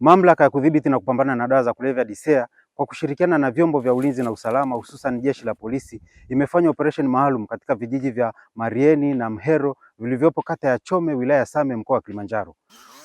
Mamlaka ya Kudhibiti na Kupambana na Dawa za Kulevya DCEA kwa kushirikiana na vyombo vya ulinzi na usalama hususan jeshi la polisi imefanya operation maalum katika vijiji vya Marieni na Mhero vilivyopo kata ya Chome wilaya ya Same mkoa wa Kilimanjaro.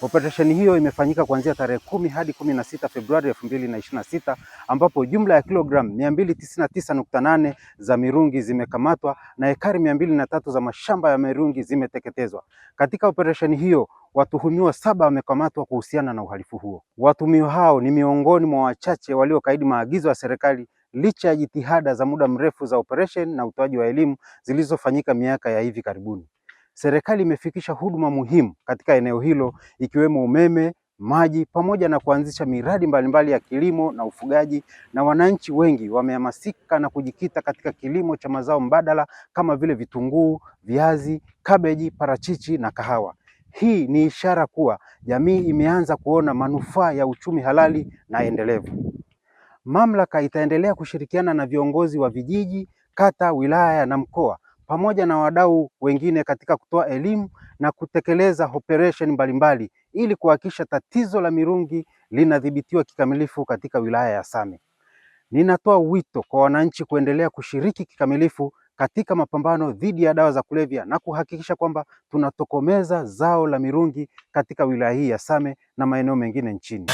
Operesheni hiyo imefanyika kuanzia tarehe 10 hadi 16 Februari 2026 ambapo jumla ya kilogramu 299.8 za mirungi zimekamatwa na ekari 203 za mashamba ya mirungi zimeteketezwa. Katika operesheni hiyo watuhumiwa 7 wamekamatwa kuhusiana na uhalifu huo. Watuhumiwa hao ni miongoni mwa wachache waliokaidi maagizo ya serikali licha ya jitihada za muda mrefu za operation na utoaji wa elimu zilizofanyika miaka ya hivi karibuni. Serikali imefikisha huduma muhimu katika eneo hilo ikiwemo umeme, maji pamoja na kuanzisha miradi mbalimbali ya kilimo na ufugaji, na wananchi wengi wamehamasika na kujikita katika kilimo cha mazao mbadala kama vile vitunguu, viazi, kabeji, parachichi na kahawa. Hii ni ishara kuwa jamii imeanza kuona manufaa ya uchumi halali na endelevu. Mamlaka itaendelea kushirikiana na viongozi wa vijiji, kata, wilaya na mkoa pamoja na wadau wengine katika kutoa elimu na kutekeleza operation mbalimbali ili kuhakikisha tatizo la mirungi linadhibitiwa kikamilifu katika wilaya ya Same. Ninatoa wito kwa wananchi kuendelea kushiriki kikamilifu katika mapambano dhidi ya dawa za kulevya na kuhakikisha kwamba tunatokomeza zao la mirungi katika wilaya hii ya Same na maeneo mengine nchini.